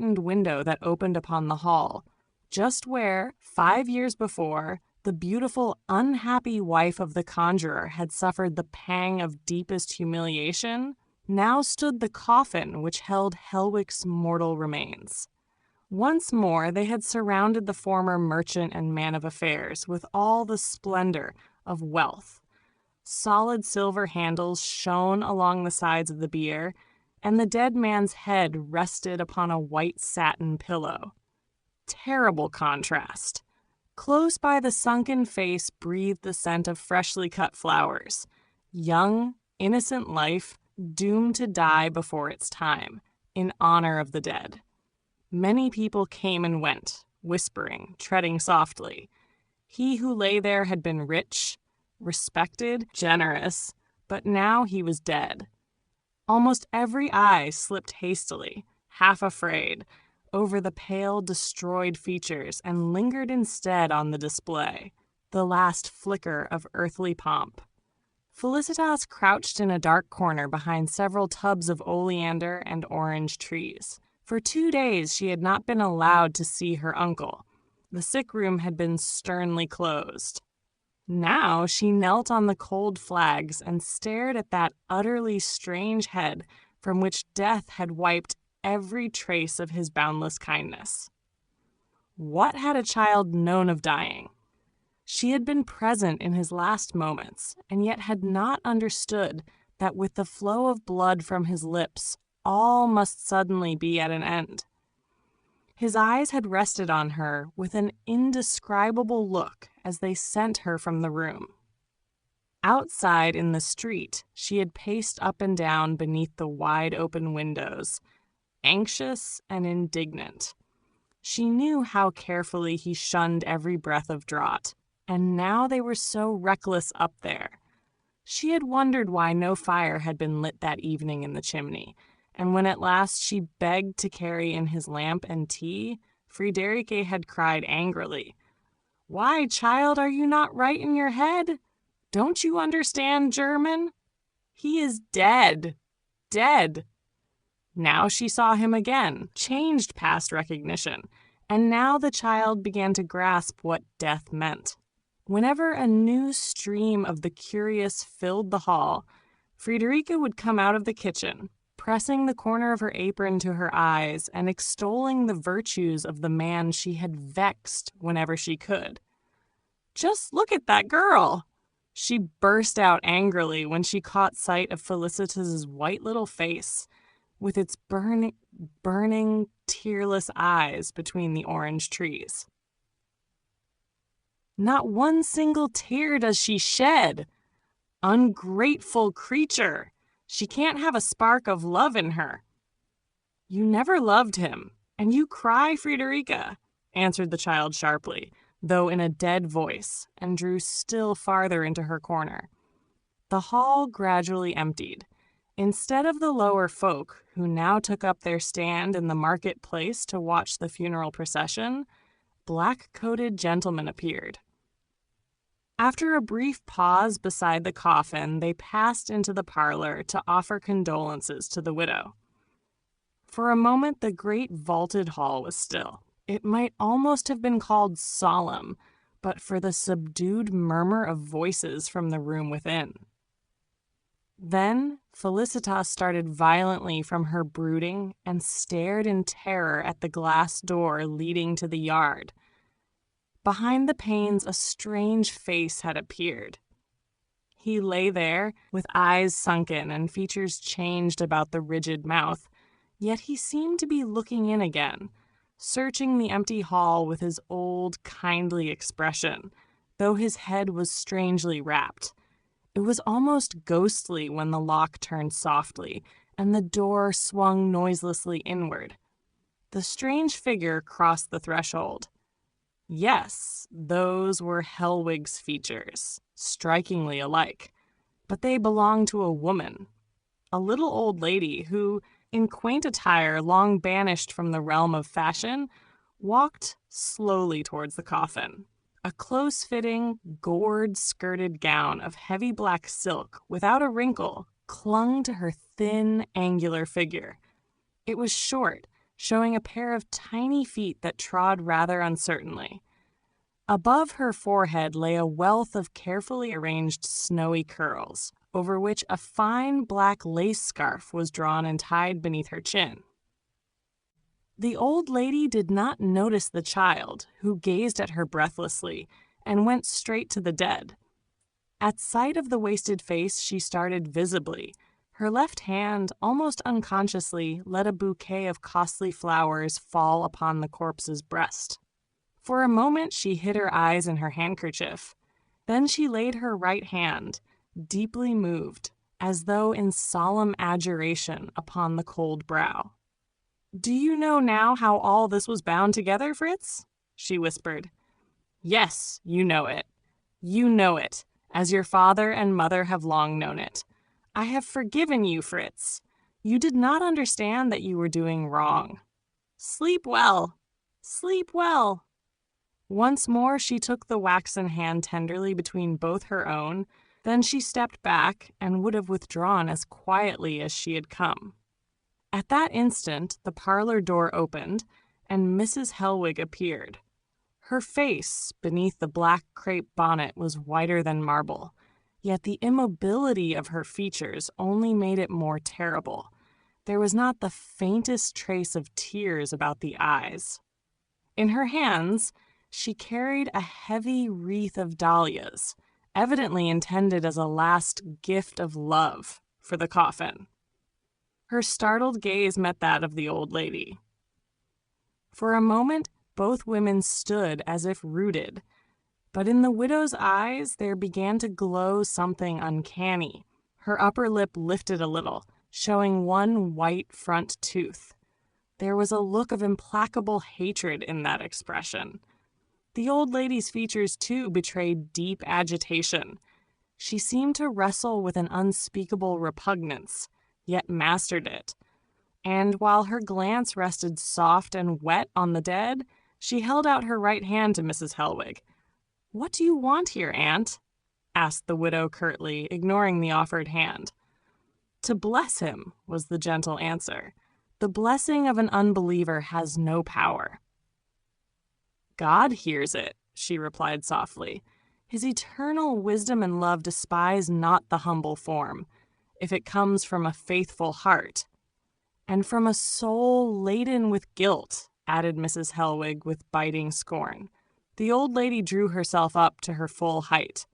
curtained window that opened upon the hall, just where, 5 years before, the beautiful, unhappy wife of the conjurer had suffered the pang of deepest humiliation, now stood the coffin which held Hellwig's mortal remains. Once more they had surrounded the former merchant and man of affairs with all the splendor of wealth. Solid silver handles shone along the sides of the bier, and the dead man's head rested upon a white satin pillow. Terrible contrast. Close by the sunken face breathed the scent of freshly cut flowers. Young, innocent life, doomed to die before its time, in honor of the dead. Many people came and went, whispering, treading softly. He who lay there had been rich, respected, generous, but now he was dead. Almost every eye slipped hastily, half afraid, over the pale, destroyed features and lingered instead on the display, the last flicker of earthly pomp. Felicitas crouched in a dark corner behind several tubs of oleander and orange trees. For 2 days she had not been allowed to see her uncle. The sick room had been sternly closed. Now she knelt on the cold flags and stared at that utterly strange head from which death had wiped every trace of his boundless kindness. What had a child known of dying? She had been present in his last moments, and yet had not understood that with the flow of blood from his lips, all must suddenly be at an end. His eyes had rested on her with an indescribable look as they sent her from the room. Outside in the street, she had paced up and down beneath the wide open windows, anxious and indignant. She knew how carefully he shunned every breath of draught, and now they were so reckless up there. She had wondered why no fire had been lit that evening in the chimney, and when at last she begged to carry in his lamp and tea, Friederike had cried angrily, "Why, child, are you not right in your head? Don't you understand German? He is dead, dead." Now she saw him again, changed past recognition, and now the child began to grasp what death meant. Whenever a new stream of the curious filled the hall, Friederike would come out of the kitchen, pressing the corner of her apron to her eyes and extolling the virtues of the man she had vexed whenever she could. "Just look at that girl!" She burst out angrily when she caught sight of Felicitas's white little face, with its burning, tearless eyes between the orange trees. "Not one single tear does she shed! Ungrateful creature! She can't have a spark of love in her." "You never loved him, and you cry, Friederike," answered the child sharply, though in a dead voice, and drew still farther into her corner. The hall gradually emptied. Instead of the lower folk, who now took up their stand in the market-place to watch the funeral procession, black-coated gentlemen appeared. After a brief pause beside the coffin, they passed into the parlor to offer condolences to the widow. For a moment the great vaulted hall was still. It might almost have been called solemn, but for the subdued murmur of voices from the room within. Then Felicitas started violently from her brooding and stared in terror at the glass door leading to the yard. Behind the panes a strange face had appeared. He lay there, with eyes sunken and features changed about the rigid mouth, yet he seemed to be looking in again, searching the empty hall with his old, kindly expression, though his head was strangely wrapped. It was almost ghostly when the lock turned softly, and the door swung noiselessly inward. The strange figure crossed the threshold. Yes, those were Hellwig's features, strikingly alike, but they belonged to a woman, a little old lady who, in quaint attire long banished from the realm of fashion, walked slowly towards the coffin. A close-fitting, gourd-skirted gown of heavy black silk without a wrinkle clung to her thin, angular figure. It was short, showing a pair of tiny feet that trod rather uncertainly. Above her forehead lay a wealth of carefully arranged snowy curls, over which a fine black lace scarf was drawn and tied beneath her chin. The old lady did not notice the child, who gazed at her breathlessly, and went straight to the dead. At sight of the wasted face, she started visibly. Her left hand, almost unconsciously, let a bouquet of costly flowers fall upon the corpse's breast. For a moment she hid her eyes in her handkerchief. Then she laid her right hand, deeply moved, as though in solemn adjuration, upon the cold brow. "Do you know now how all this was bound together, Fritz?" she whispered. "Yes, you know it. You know it, as your father and mother have long known it. I have forgiven you, Fritz. You did not understand that you were doing wrong. Sleep well. Sleep well." Once more she took the waxen hand tenderly between both her own, then she stepped back and would have withdrawn as quietly as she had come. At that instant the parlor door opened, and Mrs. Hellwig appeared. Her face, beneath the black crepe bonnet, was whiter than marble, yet the immobility of her features only made it more terrible. There was not the faintest trace of tears about the eyes. In her hands she carried a heavy wreath of dahlias, evidently intended as a last gift of love for the coffin. Her startled gaze met that of the old lady. For a moment both women stood as if rooted, but in the widow's eyes there began to glow something uncanny. Her upper lip lifted a little, showing one white front tooth. There was a look of implacable hatred in that expression. The old lady's features, too, betrayed deep agitation. She seemed to wrestle with an unspeakable repugnance, yet mastered it. And while her glance rested soft and wet on the dead, she held out her right hand to Mrs. Hellwig. "What do you want here, Aunt?" asked the widow curtly, ignoring the offered hand. "To bless him," was the gentle answer. "The blessing of an unbeliever has no power." "God hears it," she replied softly. "His eternal wisdom and love despise not the humble form, if it comes from a faithful heart." "And from a soul laden with guilt," added Mrs. Hellwig with biting scorn. The old lady drew herself up to her full height.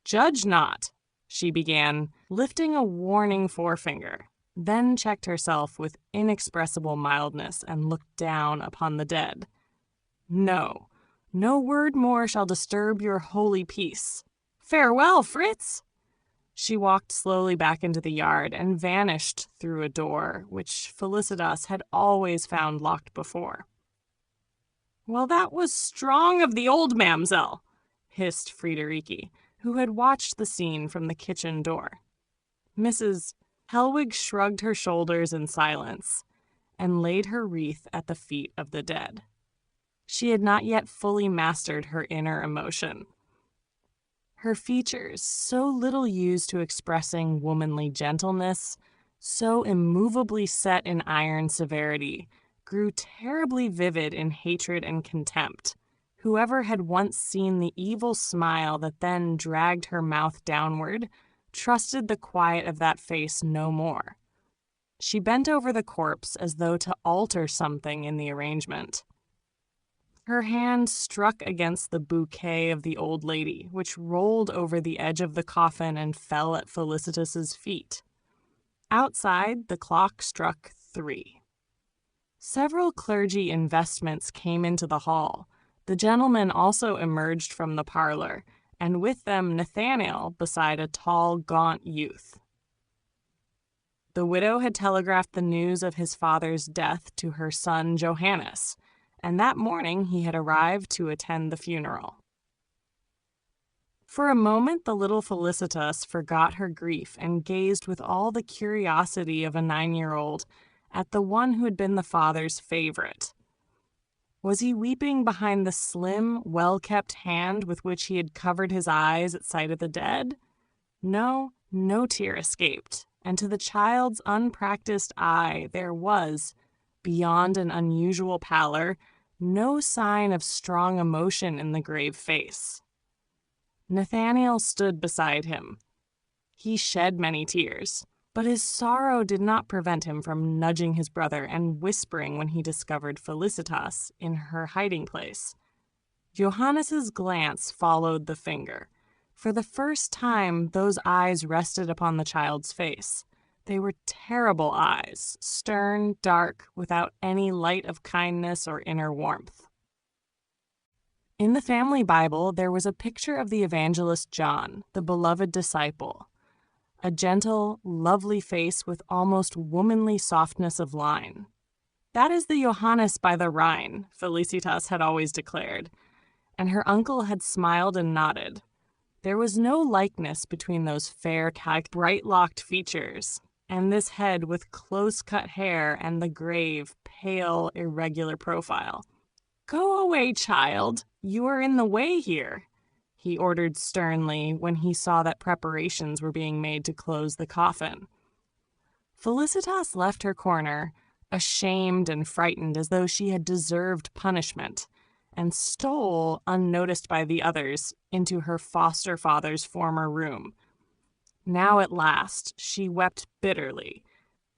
"Judge not," she began, lifting a warning forefinger, then checked herself with inexpressible mildness and looked down upon the dead. "No, no word more shall disturb your holy peace. Farewell, Fritz!" She walked slowly back into the yard and vanished through a door which Felicitas had always found locked before. "Well, that was strong of the old Mamsell," hissed Friederike, who had watched the scene from the kitchen door. Mrs. Hellwig shrugged her shoulders in silence and laid her wreath at the feet of the dead. She had not yet fully mastered her inner emotion. Her features, so little used to expressing womanly gentleness, so immovably set in iron severity, grew terribly vivid in hatred and contempt. Whoever had once seen the evil smile that then dragged her mouth downward trusted the quiet of that face no more. She bent over the corpse as though to alter something in the arrangement. Her hand struck against the bouquet of the old lady, which rolled over the edge of the coffin and fell at Felicitas's feet. Outside, the clock struck 3. Several clergy investments came into the hall. The gentlemen also emerged from the parlor, and with them Nathaniel beside a tall, gaunt youth. The widow had telegraphed the news of his father's death to her son Johannes, and that morning he had arrived to attend the funeral. For a moment the little Felicitas forgot her grief and gazed with all the curiosity of a 9-year-old at the one who had been the father's favorite. Was he weeping behind the slim, well-kept hand with which he had covered his eyes at sight of the dead? No tear escaped, and to the child's unpracticed eye there was, Beyond an unusual pallor, no sign of strong emotion in the grave face. Nathaniel stood beside him. He shed many tears, but his sorrow did not prevent him from nudging his brother and whispering when he discovered Felicitas in her hiding place. Johannes's glance followed the finger. For the first time, those eyes rested upon the child's face. They were terrible eyes, stern, dark, without any light of kindness or inner warmth. In the family Bible, there was a picture of the evangelist John, the beloved disciple. A gentle, lovely face with almost womanly softness of line. That is the Johannes by the Rhine, Felicitas had always declared, and her uncle had smiled and nodded. There was no likeness between those fair, bright-locked features and this head with close-cut hair and the grave, pale, irregular profile. "Go away, child. You are in the way here," he ordered sternly when he saw that preparations were being made to close the coffin. Felicitas left her corner, ashamed and frightened as though she had deserved punishment, and stole, unnoticed by the others, into her foster father's former room. Now at last, she wept bitterly.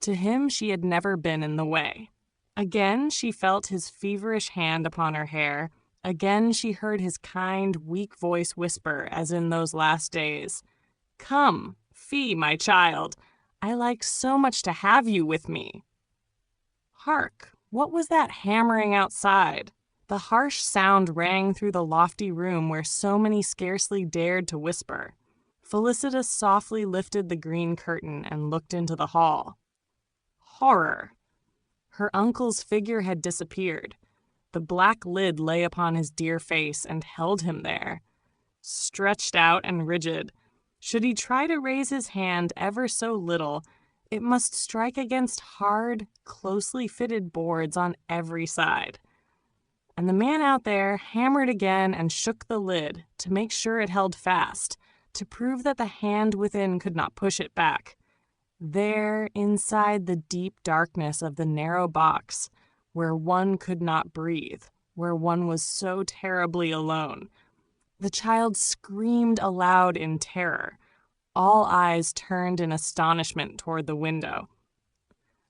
To him she had never been in the way. Again she felt his feverish hand upon her hair. Again she heard his kind, weak voice whisper, as in those last days, "Come, Fee, my child, I like so much to have you with me." Hark! What was that hammering outside? The harsh sound rang through the lofty room where so many scarcely dared to whisper. Felicitas softly lifted the green curtain and looked into the hall. Horror! Her uncle's figure had disappeared. The black lid lay upon his dear face and held him there, stretched out and rigid. Should he try to raise his hand ever so little, it must strike against hard, closely fitted boards on every side. And the man out there hammered again and shook the lid to make sure it held fast, to prove that the hand within could not push it back. There, inside the deep darkness of the narrow box, where one could not breathe, where one was so terribly alone, the child screamed aloud in terror. All eyes turned in astonishment toward the window.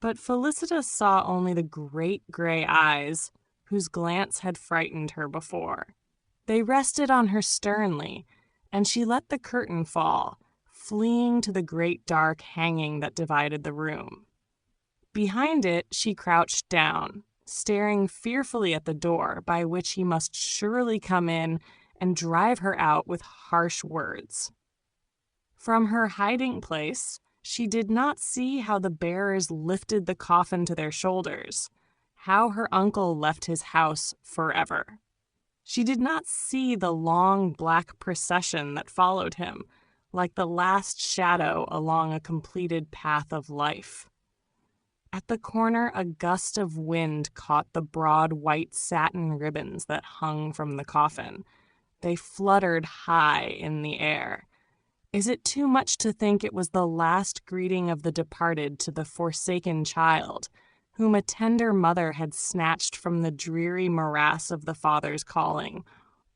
But Felicitas saw only the great gray eyes, whose glance had frightened her before. They rested on her sternly, and she let the curtain fall, fleeing to the great dark hanging that divided the room. Behind it, she crouched down, staring fearfully at the door by which he must surely come in and drive her out with harsh words. From her hiding place, she did not see how the bearers lifted the coffin to their shoulders, how her uncle left his house forever. She did not see the long black procession that followed him, like the last shadow along a completed path of life. At the corner, a gust of wind caught the broad white satin ribbons that hung from the coffin. They fluttered high in the air. Is it too much to think it was the last greeting of the departed to the forsaken child, whom a tender mother had snatched from the dreary morass of the father's calling,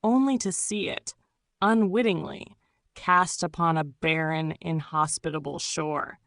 only to see it, unwittingly, cast upon a barren, inhospitable shore?